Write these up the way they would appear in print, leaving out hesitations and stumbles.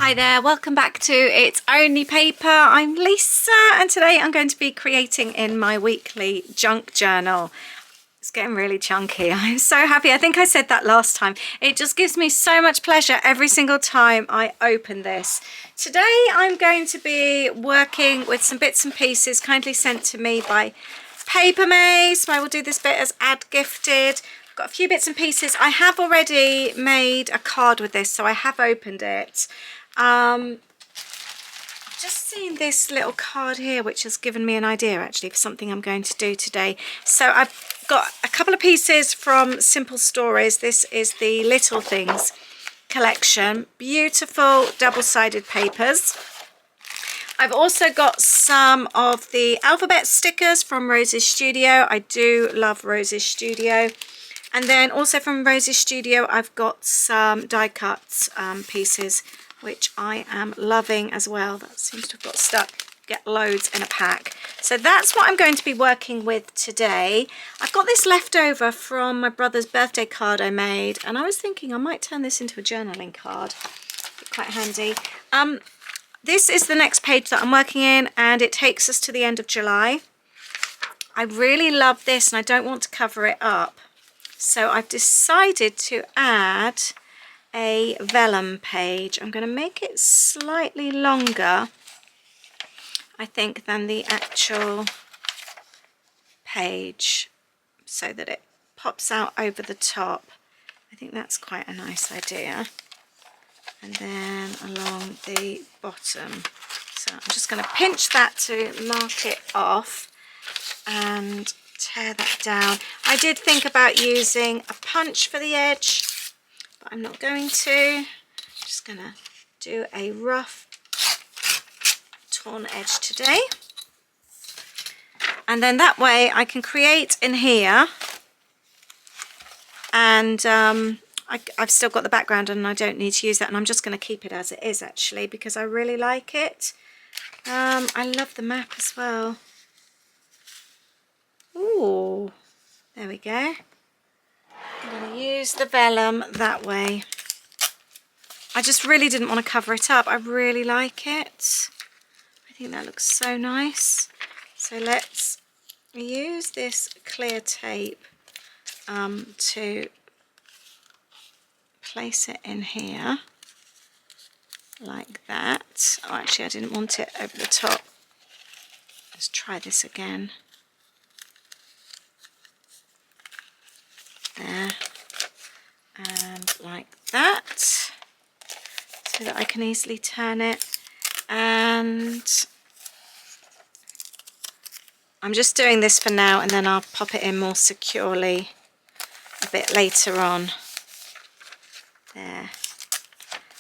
Hi there, welcome back to It's Only Paper. I'm Lisa and today I'm going to be creating in my weekly junk journal. It's getting really chunky. I'm so happy. I think I said that last time. It just gives me so much pleasure every single time I open this. Today I'm going to be working with some bits and pieces kindly sent to me by Paper Maze. I will do this bit as ad gifted. I've got a few bits and pieces. I have already made a card with this, so I have opened it. I've just seen this little card here which has given me an idea actually for something I'm going to do today. So I've got a couple of pieces from Simple Stories. This is the Little Things collection. Beautiful double-sided papers. I've also got some of the alphabet stickers from Rose's Studio. I do love Rose's Studio. And then also from Rose's Studio I've got some die cuts pieces which I am loving as well. That seems to have got stuck. Get loads in a pack. So that's what I'm going to be working with today. I've got this left over from my brother's birthday card I made, and I was thinking I might turn this into a journaling card. Be quite handy. This is the next page that I'm working in, and it takes us to the end of July. I really love this and I don't want to cover it up. So I've decided to add a vellum page. I'm going to make it slightly longer, I think, than the actual page so that it pops out over the top. I think that's quite a nice idea. And then along the bottom. So I'm just going to pinch that to mark it off and tear that down. I did think about using a punch for the edge, but I'm not going to. I'm just going to do a rough torn edge today. And then that way I can create in here, and I've still got the background and I don't need to use that, and I'm just going to keep it as it is actually because I really like it. I love the map as well. Ooh, there we go. I'm going to use the vellum that way. I just really didn't want to cover it up. I really like it. I think that looks so nice. So let's use this clear tape to place it in here like that. Oh, actually I didn't want it over the top. Let's try this again. There, and like that, so that I can easily turn it. And I'm just doing this for now, and then I'll pop it in more securely a bit later on. There.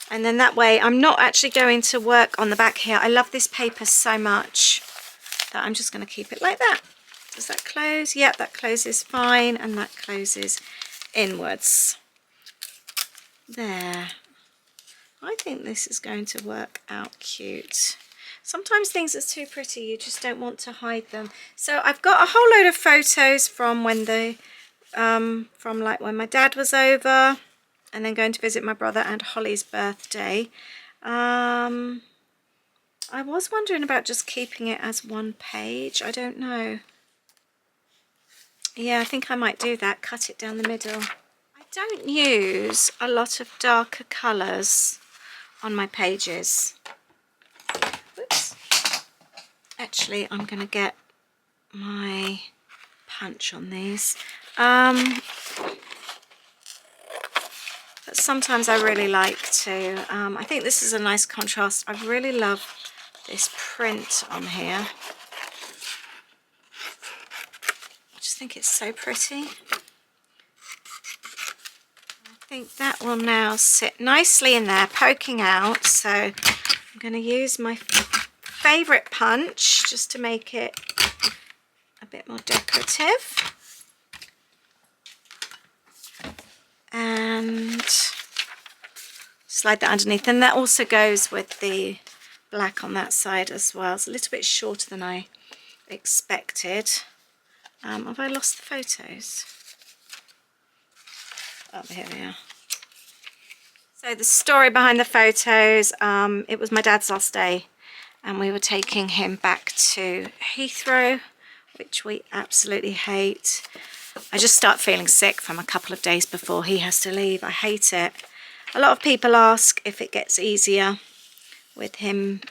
And then that way I'm not actually going to work on the back here. I love this paper so much that I'm just going to keep it like that. Does that close? Yep, that closes fine, and that closes inwards. There. I think this is going to work out cute. Sometimes things are too pretty, you just don't want to hide them. So I've got a whole load of photos from when like when my dad was over, and then going to visit my brother and Holly's birthday. I was wondering about just keeping it as one page. I don't know. Yeah, I think I might do that, cut it down the middle. I don't use a lot of darker colours on my pages. Oops. Actually, I'm going to get my punch on these. But sometimes I really like to. I think this is a nice contrast. I really love this print on here. I think it's so pretty. I think that will now sit nicely in there, poking out. So I'm going to use my favourite punch just to make it a bit more decorative. And slide that underneath. And that also goes with the black on that side as well. It's a little bit shorter than I expected. Have I lost the photos? Oh, here they are. So the story behind the photos, it was my dad's last day and we were taking him back to Heathrow, which we absolutely hate. I just start feeling sick from a couple of days before he has to leave. I hate it. A lot of people ask if it gets easier with him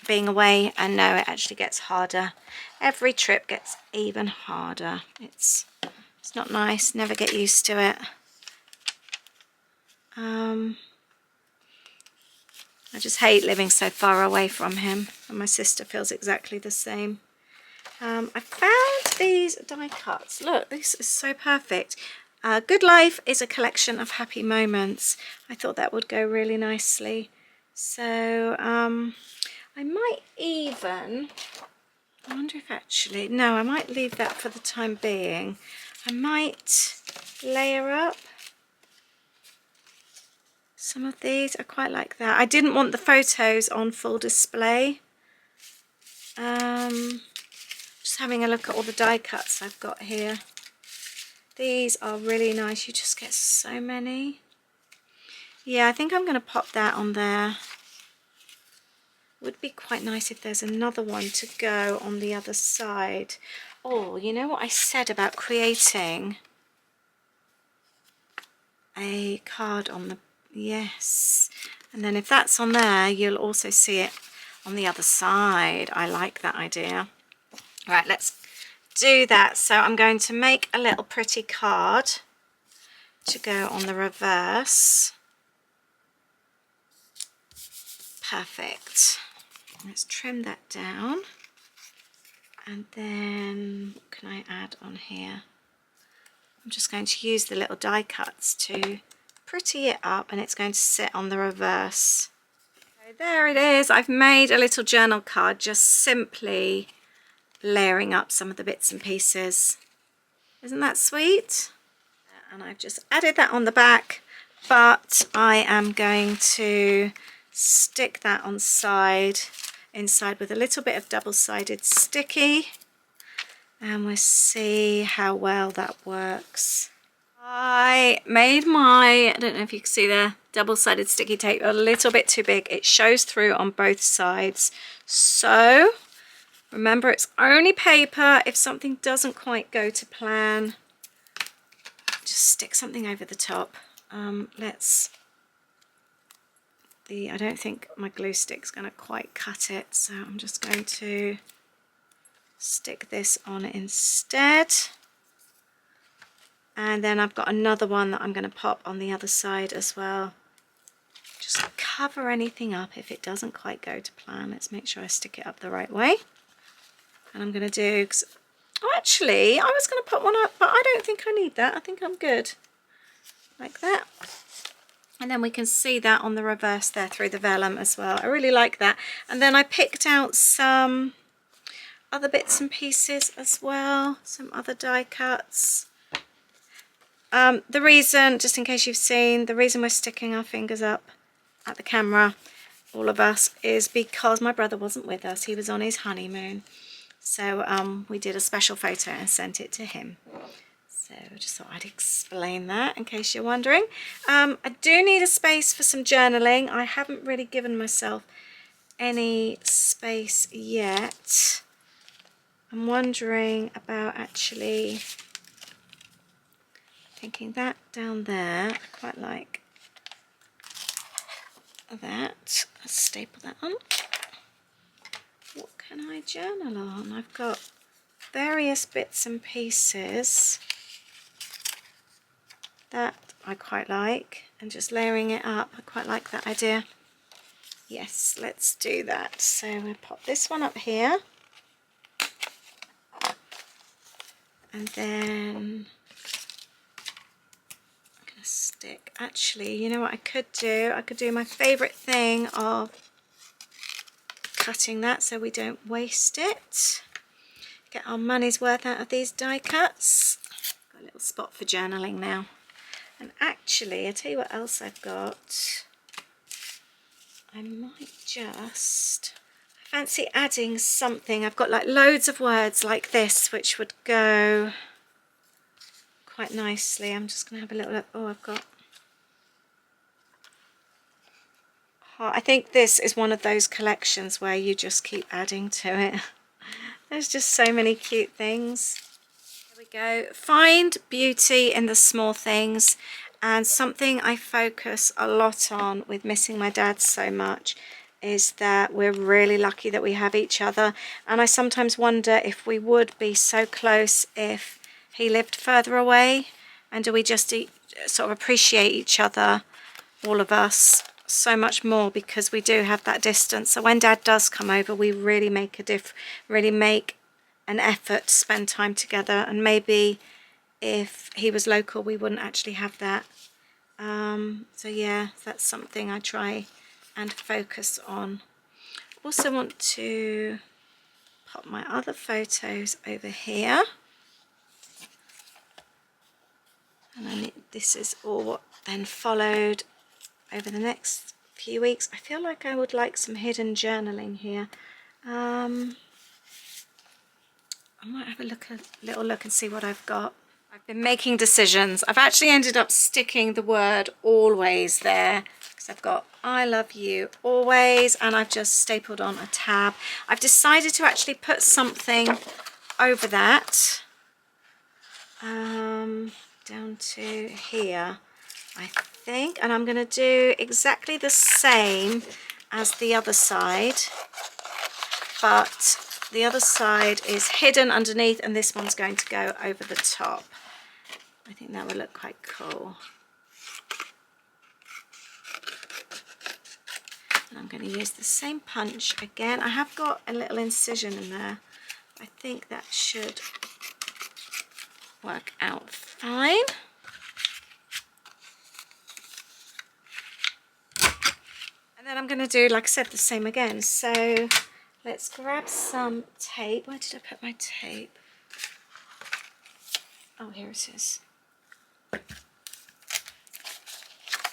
being away, and no, it actually gets harder. Every trip gets even harder. It's not nice. Never get used to it. I just hate living so far away from him, and my sister feels exactly the same. I found these die cuts. Look, this is so perfect. Good life is a collection of happy moments. I thought that would go really nicely. So I might even, I wonder if actually, no, I might leave that for the time being. I might layer up some of these. I quite like that. I didn't want the photos on full display. Just having a look at all the die cuts I've got here. These are really nice. You just get so many. Yeah, I think I'm going to pop that on there. Would be quite nice if there's another one to go on the other side. Oh, you know what I said about creating a card on the, yes, and then if that's on there you'll also see it on the other side. I like that idea. Right, let's do that. So I'm going to make a little pretty card to go on the reverse. Perfect. Let's trim that down, and then what can I add on here? I'm just going to use the little die cuts to pretty it up, and it's going to sit on the reverse. So there it is. I've made a little journal card, just simply layering up some of the bits and pieces. Isn't that sweet? And I've just added that on the back, but I am going to stick that on inside with a little bit of double-sided sticky, and we'll see how well that works. I made my, I don't know if you can see the double-sided sticky tape a little bit too big. It shows through on both sides. So remember, it's only paper. If something doesn't quite go to plan, just stick something over the top. I don't think my glue stick's going to quite cut it, so I'm just going to stick this on instead. And then I've got another one that I'm going to pop on the other side as well. Just cover anything up if it doesn't quite go to plan. Let's make sure I stick it up the right way. And I'm going to do, oh, actually, I was going to put one up, but I don't think I need that. I think I'm good. Like that. And then we can see that on the reverse there through the vellum as well. I really like that. And then I picked out some other bits and pieces as well. Some other die cuts. The reason, just in case you've seen, the reason we're sticking our fingers up at the camera, all of us, is because my brother wasn't with us. He was on his honeymoon. So we did a special photo and sent it to him. So I just thought I'd explain that in case you're wondering. I do need a space for some journaling. I haven't really given myself any space yet. I'm wondering about actually thinking that down there. I quite like that. Let's staple that on. What can I journal on? I've got various bits and pieces that I quite like, and just layering it up. I quite like that idea. Yes, let's do that. So we'll pop this one up here, and then I'm going to stick, actually, you know what I could do? I could do my favourite thing of cutting that so we don't waste it. Get our money's worth out of these die cuts. Got a little spot for journaling now. And actually, I'll tell you what else I've got. I might just, I fancy adding something. I've got like loads of words like this, which would go quite nicely. I'm just going to have a little look. Oh, I've got I think this is one of those collections where you just keep adding to it. There's just so many cute things. Here we go. Find beauty in the small things. And something I focus a lot on with missing my dad so much is that we're really lucky that we have each other. And I sometimes wonder if we would be so close if he lived further away. And do we just sort of appreciate each other, all of us, so much more because we do have that distance. So when Dad does come over, we really make an effort to spend time together. And maybe if he was local, we wouldn't actually have that. So yeah, that's something I try and focus on. Also want to pop my other photos over here. And then this is all what then followed over the next few weeks. I feel like I would like some hidden journaling here. I might have a little look and see what I've got. I've been making decisions. I've actually ended up sticking the word always there because I've got I love you always, and I've just stapled on a tab. I've decided to actually put something over that down to here, I think, and I'm going to do exactly the same as the other side, but the other side is hidden underneath and this one's going to go over the top. I think that would look quite cool. And I'm going to use the same punch again. I have got a little incision in there. I think that should work out fine. And then I'm going to do, like I said, the same again. So let's grab some tape. Where did I put my tape? Oh, here it is.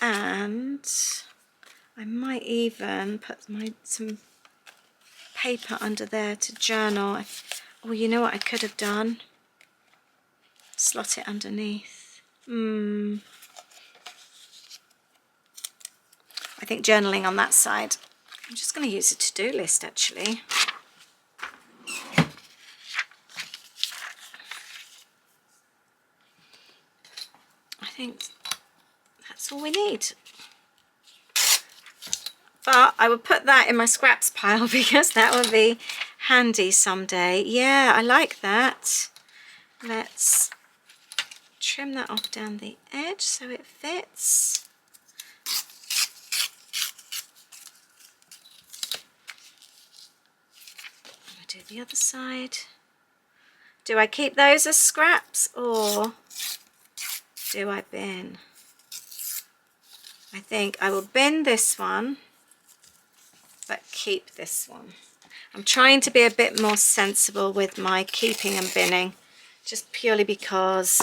And I might even put some paper under there to journal. Oh, you know what I could have done? Slot it underneath. I think journaling on that side. I'm just going to use a to-do list actually. I think that's all we need. But I would put that in my scraps pile because that would be handy someday. Yeah, I like that. Let's trim that off down the edge so it fits. I'm going to do the other side. Do I keep those as scraps or do I bin? I think I will bin this one, but keep this one. I'm trying to be a bit more sensible with my keeping and binning, just purely because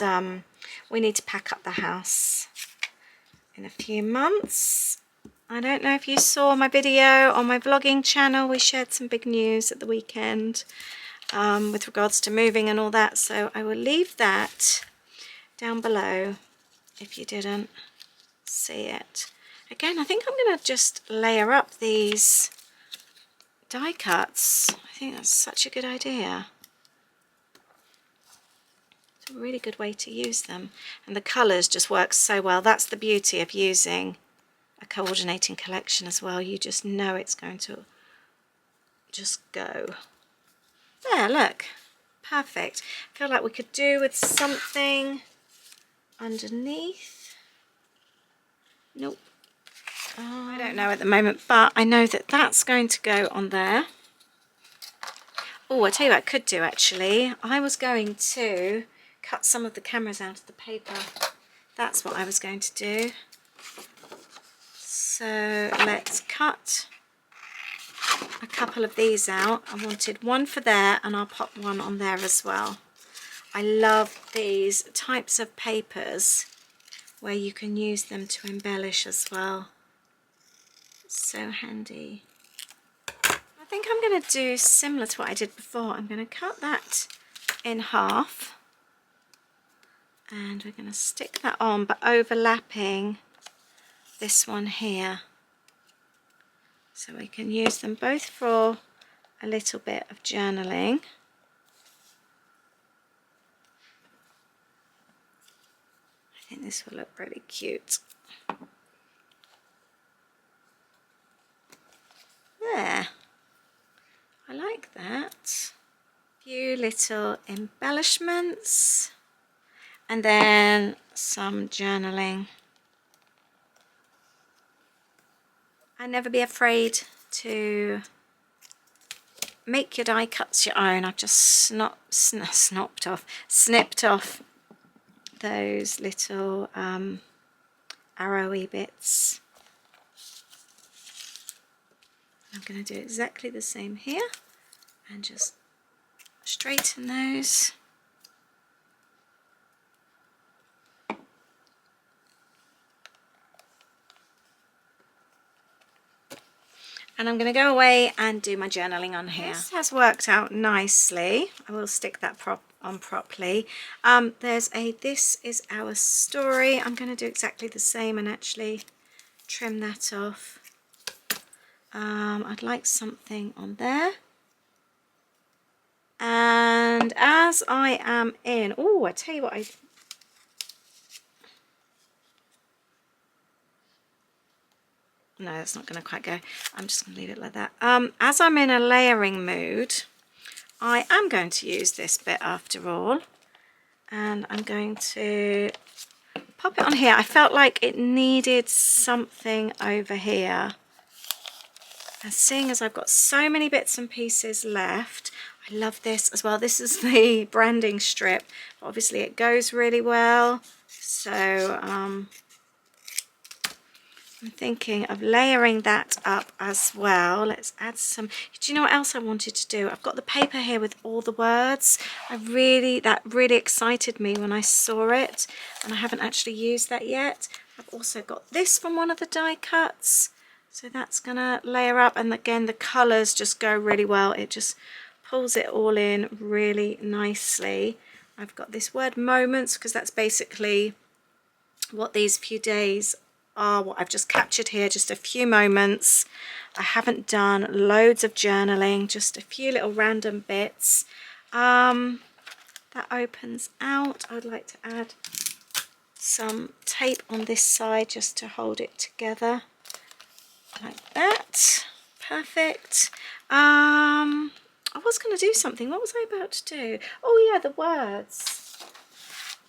we need to pack up the house in a few months. I don't know if you saw my video on my vlogging channel. We shared some big news at the weekend with regards to moving and all that, so I will leave that down below if you didn't see it. Again, I think I'm going to just layer up these die cuts. I think that's such a good idea. It's a really good way to use them, and the colours just work so well. That's the beauty of using a coordinating collection as well. You just know it's going to just go. There, look, perfect. I feel like we could do with something underneath. Nope. I don't know at the moment, but I know that that's going to go on there. Oh, I tell you what I could do actually. I was going to cut some of the cameras out of the paper. That's what I was going to do. So let's cut a couple of these out. I wanted one for there and I'll pop one on there as well. I love these types of papers where you can use them to embellish as well. So handy. I think I'm going to do similar to what I did before. I'm going to cut that in half and we're going to stick that on, but overlapping this one here. So we can use them both for a little bit of journaling. I think this will look really cute. There, I like that. Few little embellishments and then some journaling. And never be afraid to make your die cuts your own. I've just snipped off those little arrowy bits. I'm going to do exactly the same here and just straighten those. And I'm going to go away and do my journaling on here. This has worked out nicely. I will stick that on properly. This is our story. I'm going to do exactly the same and actually trim that off. I'd like something on there. And as I am in, oh, I tell you what, no, that's not going to quite go. I'm just going to leave it like that. As I'm in a layering mood, I am going to use this bit after all. And I'm going to pop it on here. I felt like it needed something over here. And seeing as I've got so many bits and pieces left, I love this as well. This is the branding strip. Obviously it goes really well. So I'm thinking of layering that up as well. Let's add some. Do you know what else I wanted to do? I've got the paper here with all the words. That really excited me when I saw it, and I haven't actually used that yet. I've also got this from one of the die cuts. So that's gonna layer up, and again the colours just go really well. It just pulls it all in really nicely. I've got this word moments because that's basically what these few days are, what I've just captured here, just a few moments. I haven't done loads of journaling, just a few little random bits. That opens out. I'd like to add some tape on this side just to hold it together. Like that. Perfect. I was going to do something. What was I about to do? Oh yeah, the words.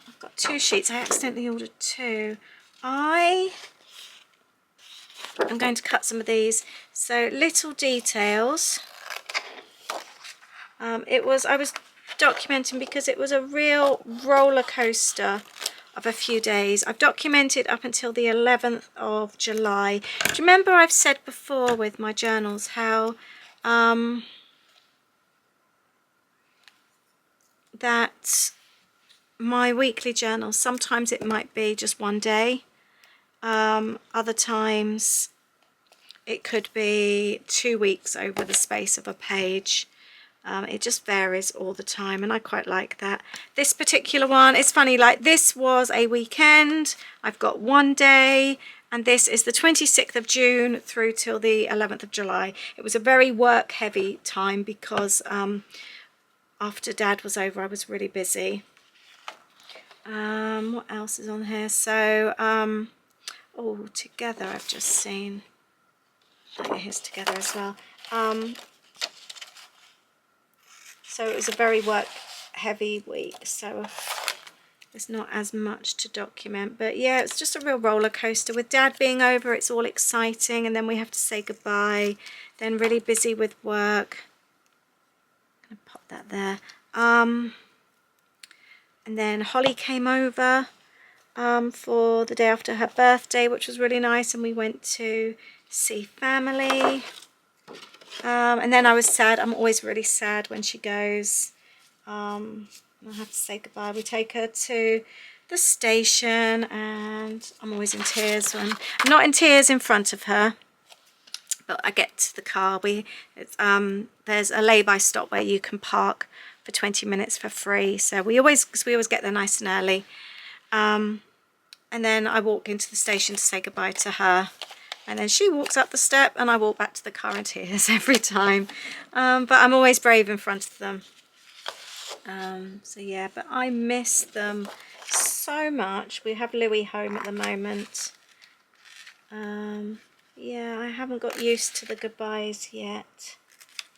I've got 2 sheets. I accidentally ordered 2. I'm going to cut some of these. So little details. I was documenting because it was a real roller coaster of a few days. I've documented up until the 11th of July. Do you remember I've said before with my journals how that my weekly journal, sometimes it might be just one day, other times it could be 2 weeks over the space of a page. It just varies all the time, and I quite like that. This particular one, it's funny, like this was a weekend. I've got 1 day, and this is the 26th of June through till the 11th of July. It was a very work heavy time because after Dad was over I was really busy. What else is on here? So oh, together I've just seen, like here's together as well. So it was a very work heavy week, so there's not as much to document. But yeah, it's just a real roller coaster. With Dad being over, it's all exciting, and then we have to say goodbye. Then really busy with work. I'm gonna pop that there. And then Holly came over for the day after her birthday, which was really nice, and we went to see family. And then I was sad. I'm always really sad when she goes. I have to say goodbye. We take her to the station, and I'm always in tears when I'm not in tears in front of her, but I get to the car. There's a lay-by stop where you can park for 20 minutes for free. So we always get there nice and early. And then I walk into the station to say goodbye to her. And then she walks up the step and I walk back to the car in tears every time. But I'm always brave in front of them. So yeah, but I miss them so much. We have Louis home at the moment. Yeah, I haven't got used to the goodbyes yet.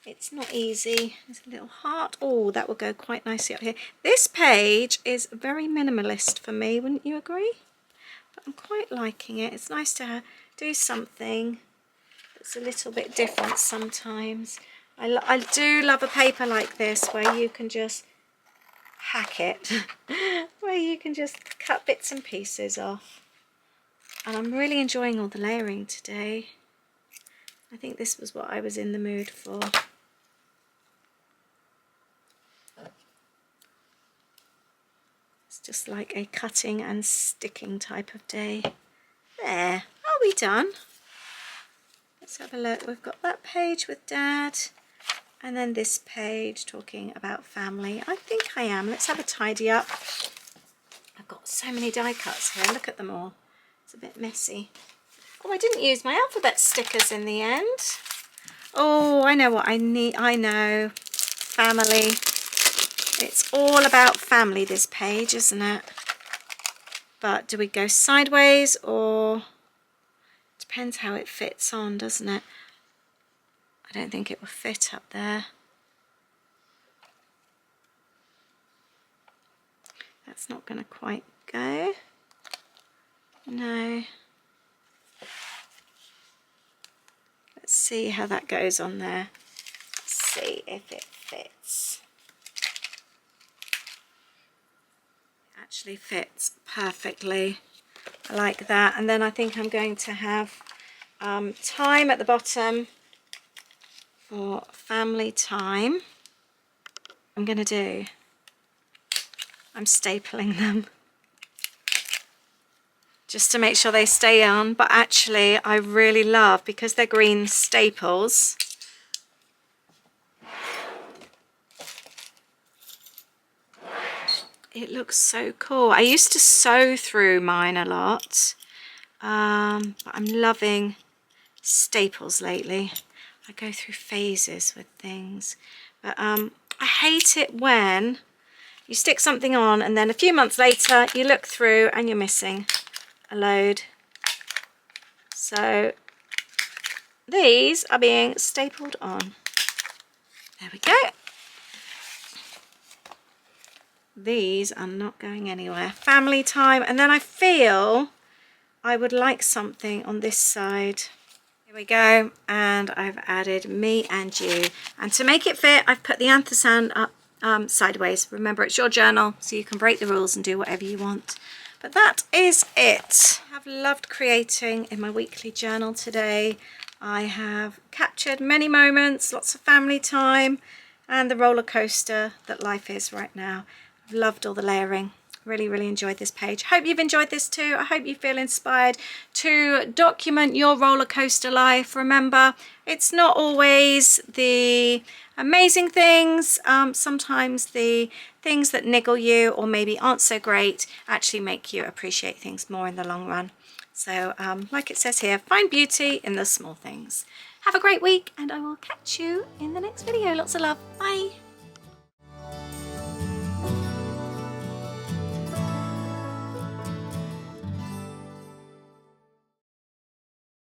It's not easy. There's a little heart. Oh, that will go quite nicely up here. This page is very minimalist for me, wouldn't you agree? But I'm quite liking it. It's nice to do something that's a little bit different sometimes. I do love a paper like this where you can just hack it, where you can just cut bits and pieces off. And I'm really enjoying all the layering today. I think this was what I was in the mood for. It's just like a cutting and sticking type of day. There, are we done? Let's have a look. We've got that page with Dad, and then this page talking about family. I think I am. Let's have a tidy up. I've got so many die cuts here. Look at them all. It's a bit messy. Oh, I didn't use my alphabet stickers in the end. Oh, I know what I need. I know. Family. It's all about family, this page, isn't it? But do we go sideways or... Depends how it fits on, doesn't it? I don't think it will fit up there. That's not going to quite go. No. Let's see how that goes on there. Let's see if it fits. It actually fits perfectly. I like that. And then I think I'm going to have time at the bottom for family time. I'm stapling them just to make sure they stay on, but actually I really love, because they're green staples, it looks so cool. I used to sew through mine a lot, but I'm loving staples lately. I go through phases with things, but I hate it when you stick something on and then a few months later you look through and you're missing a load. So these are being stapled on. There we go. These are not going anywhere. Family time, and then I feel I would like something on this side. Here we go, and I've added me and you, and to make it fit I've put the anthem up sideways. Remember, it's your journal, so you can break the rules and do whatever you want. But that is it. I've loved creating in my weekly journal today. I have captured many moments, lots of family time, and the roller coaster that life is right now. I've loved all the layering. Really enjoyed this page. Hope you've enjoyed this too. I hope you feel inspired to document your roller coaster life. Remember, it's not always the amazing things. Sometimes the things that niggle you or maybe aren't so great actually make you appreciate things more in the long run. So like it says here, find beauty in the small things. Have a great week, and I will catch you in the next video. Lots of love. Bye.